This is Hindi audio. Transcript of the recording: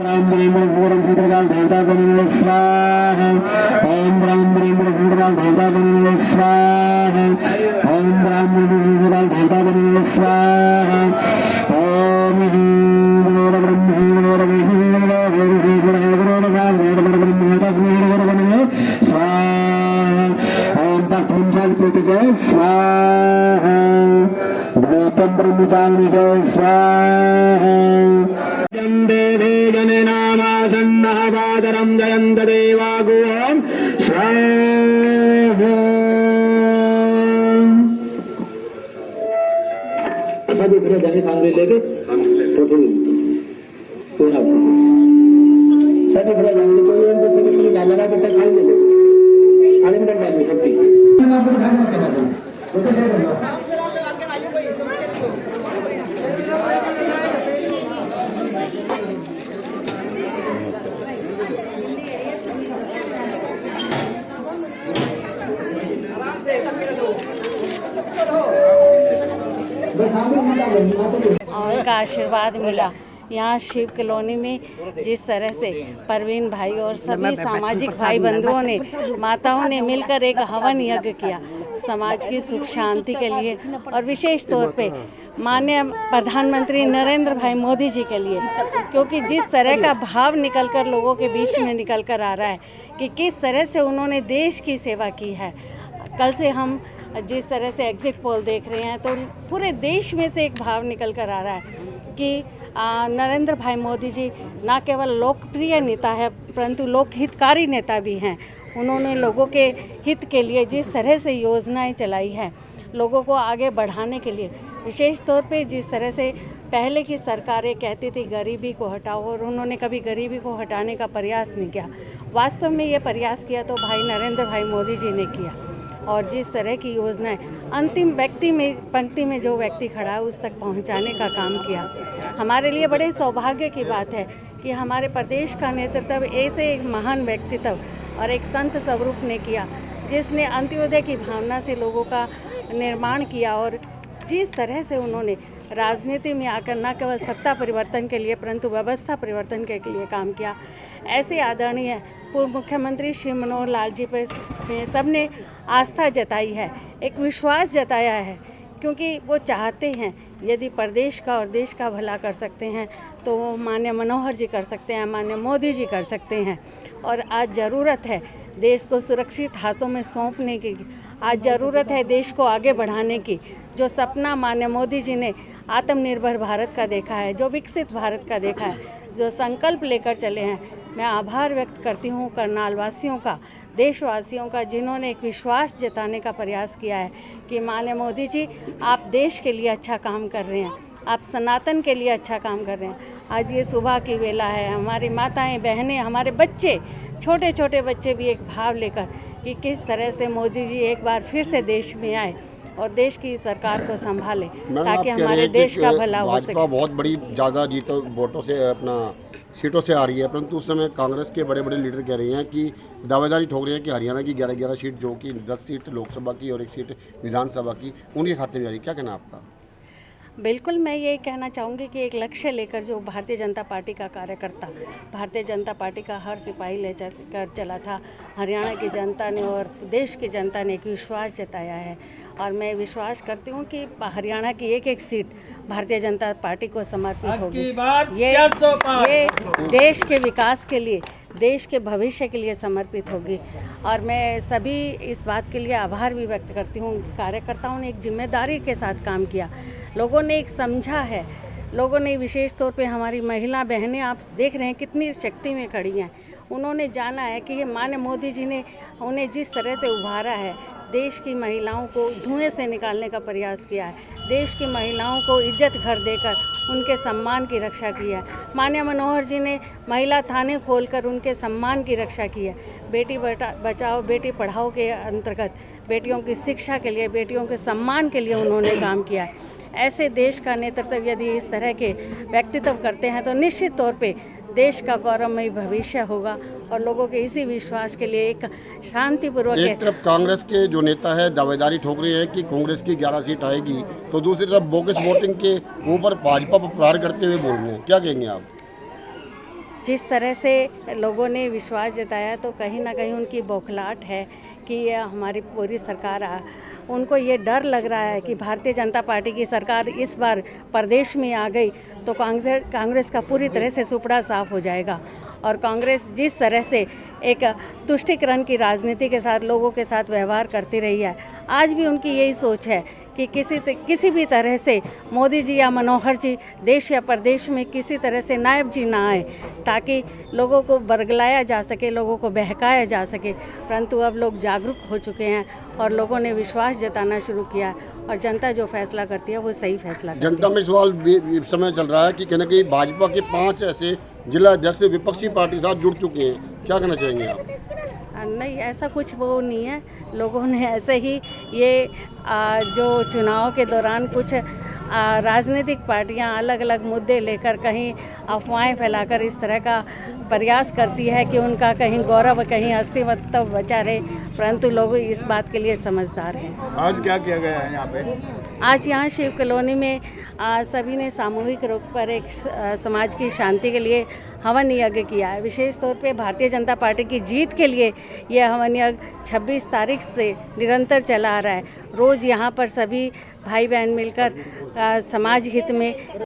राम ब्रह्म पूर्व भूतकाल देवता बनो स्वाहा। ओम ब्रह्म भूतकाल देवता बनो स्वाहा। ओम ब्रह्म भूतकाल देवता बनो स्वाहा। ओम स्वाहा। ब्रह्मचारी जय स्वाहा। देवे जनेनामासन्नः जयन्त देवागुवं स्वाहा। सभी पूरे जाने सामने लेके सभी पूरा जाने कोई सभी पूरी लगा के खाली दे खाली मिनट डालिए सबकी और उनका आशीर्वाद मिला। यहाँ शिव कॉलोनी में जिस तरह से परवीन भाई और सभी सामाजिक भाई बंधुओं ने माताओं ने मिलकर एक हवन यज्ञ किया समाज की सुख शांति के लिए और विशेष तौर पे माननीय प्रधानमंत्री नरेंद्र भाई मोदी जी के लिए, क्योंकि जिस तरह का भाव निकलकर लोगों के बीच में निकल कर आ रहा है कि किस तरह से उन्होंने देश की सेवा की है। कल से हम जिस तरह से एग्जिट पोल देख रहे हैं तो पूरे देश में से एक भाव निकल कर आ रहा है कि नरेंद्र भाई मोदी जी न केवल लोकप्रिय नेता है परंतु लोक हितकारी नेता भी हैं। उन्होंने लोगों के हित के लिए जिस तरह से योजनाएं चलाई हैं लोगों को आगे बढ़ाने के लिए, विशेष तौर पे जिस तरह से पहले की सरकारें कहती थी गरीबी को हटाओ और उन्होंने कभी गरीबी को हटाने का प्रयास नहीं किया। वास्तव में ये प्रयास किया तो भाई नरेंद्र भाई मोदी जी ने किया और जिस तरह की योजनाएं अंतिम पंक्ति में जो व्यक्ति खड़ा है उस तक पहुंचाने का काम किया। हमारे लिए बड़े सौभाग्य की बात है कि हमारे प्रदेश का नेतृत्व ऐसे एक महान व्यक्तित्व और एक संत स्वरूप ने किया जिसने अंत्योदय की भावना से लोगों का निर्माण किया और जिस तरह से उन्होंने राजनीति में आकर न केवल सत्ता परिवर्तन के लिए परंतु व्यवस्था परिवर्तन के लिए काम किया। ऐसे आदरणीय पूर्व मुख्यमंत्री श्री मनोहर लाल जी पर सबने आस्था जताई है, एक विश्वास जताया है, क्योंकि वो चाहते हैं यदि प्रदेश का और देश का भला कर सकते हैं तो वो माननीय मनोहर जी कर सकते हैं, माननीय मोदी जी कर सकते हैं। और आज ज़रूरत है देश को सुरक्षित हाथों में सौंपने की, आज ज़रूरत है देश को आगे बढ़ाने की। जो सपना माननीय मोदी जी ने आत्मनिर्भर भारत का देखा है, जो विकसित भारत का देखा है, जो संकल्प लेकर चले हैं, मैं आभार व्यक्त करती हूँ करनाल वासियों का, देशवासियों का, जिन्होंने एक विश्वास जताने का प्रयास किया है कि माननीय मोदी जी आप देश के लिए अच्छा काम कर रहे हैं, आप सनातन के लिए अच्छा काम कर रहे हैं। आज ये सुबह की वेला है, हमारी माताएं बहनें हमारे बच्चे छोटे छोटे बच्चे भी एक भाव लेकर कि किस तरह से मोदी जी एक बार फिर से देश में आए और देश की सरकार को संभाले ताकि हमारे देश का भला हो सके। बहुत बड़ी ज़्यादा जीतो वोटों से अपना सीटों से आ रही है, परंतु उस समय कांग्रेस के बड़े बड़े लीडर कह रहे हैं कि दावेदारी ठोक रहे हैं कि हरियाणा की 11 सीट जो कि 10 सीट लोकसभा की और 1 सीट विधानसभा की उनके खाते में आ रही। क्या कहना आपका? बिल्कुल, मैं ये कहना चाहूँगी कि एक लक्ष्य लेकर जो भारतीय जनता पार्टी का कार्यकर्ता, भारतीय जनता पार्टी का हर सिपाही ले कर चला था, हरियाणा की जनता ने और देश की जनता ने एक विश्वास जताया है और मैं विश्वास करती हूँ कि हरियाणा की एक सीट भारतीय जनता पार्टी को समर्पित होगी। ये देश के विकास के लिए, देश के भविष्य के लिए समर्पित होगी और मैं सभी इस बात के लिए आभार भी व्यक्त करती हूँ। कार्यकर्ताओं ने एक जिम्मेदारी के साथ काम किया, लोगों ने एक समझा है, लोगों ने विशेष तौर पे हमारी महिला बहनें आप देख रहे हैं कितनी शक्ति में खड़ी हैं। उन्होंने जाना है कि ये माननीय मोदी जी ने उन्हें जिस तरह से उभारा है, देश की महिलाओं को धुएं से निकालने का प्रयास किया है, देश की महिलाओं को इज्जत घर देकर उनके सम्मान की रक्षा की है। माननीय मनोहर जी ने महिला थाने खोलकर उनके सम्मान की रक्षा की है। बेटी बचाओ बेटी पढ़ाओ के अंतर्गत बेटियों की शिक्षा के लिए, बेटियों के सम्मान के लिए उन्होंने काम किया है। ऐसे देश का नेतृत्व यदि इस तरह के व्यक्तित्व करते हैं तो निश्चित तौर पे देश का गौरवमयी भविष्य होगा और लोगों के इसी विश्वास के लिए एक शांतिपूर्वक एक तरफ कांग्रेस के जो नेता है दावेदारी ठोक रहे हैं कि कांग्रेस की 11 सीट आएगी, तो दूसरी तरफ बोगस वोटिंग के ऊपर भाजपा पर प्रहार करते हुए बोल रहे हैं। क्या कहेंगे आप? जिस तरह से लोगों ने विश्वास जताया तो कहीं ना कहीं उनकी बौखलाहट है कि ये हमारी पूरी सरकार उनको ये डर लग रहा है कि भारतीय जनता पार्टी की सरकार इस बार प्रदेश में आ गई तो कांग्रेस का पूरी तरह से सुपड़ा साफ हो जाएगा। और कांग्रेस जिस तरह से एक तुष्टीकरण की राजनीति के साथ लोगों के साथ व्यवहार करती रही है, आज भी उनकी यही सोच है कि किसी भी तरह से मोदी जी या मनोहर जी देश या प्रदेश में किसी तरह से नायब जी ना आए, ताकि लोगों को बरगलाया जा सके, लोगों को बहकाया जा सके। परंतु अब लोग जागरूक हो चुके हैं और लोगों ने विश्वास जताना शुरू किया है और जनता जो फैसला करती है वो सही फैसला करती है। जनता में सवाल इस समय चल रहा है कि कहीं ना कहीं भाजपा के 5 ऐसे जिला अध्यक्ष विपक्षी पार्टी के साथ जुड़ चुके हैं, क्या कहना चाहेंगे आप? नहीं, ऐसा कुछ वो नहीं है। लोगों ने ऐसे ही ये जो चुनाव के दौरान कुछ राजनीतिक पार्टियां अलग अलग मुद्दे लेकर कहीं अफवाहें फैलाकर इस तरह का प्रयास करती है कि उनका कहीं गौरव कहीं अस्तित्व बचा रहे, परंतु लोग इस बात के लिए समझदार हैं। आज क्या किया गया है यहाँ पे? आज यहाँ शिव कॉलोनी में सभी ने सामूहिक रूप पर एक समाज की शांति के लिए हवन यज्ञ किया है। विशेष तौर पे भारतीय जनता पार्टी की जीत के लिए यह हवन यज्ञ 26 तारीख से निरंतर चला आ रहा है। रोज़ यहाँ पर सभी भाई बहन मिलकर समाज हित में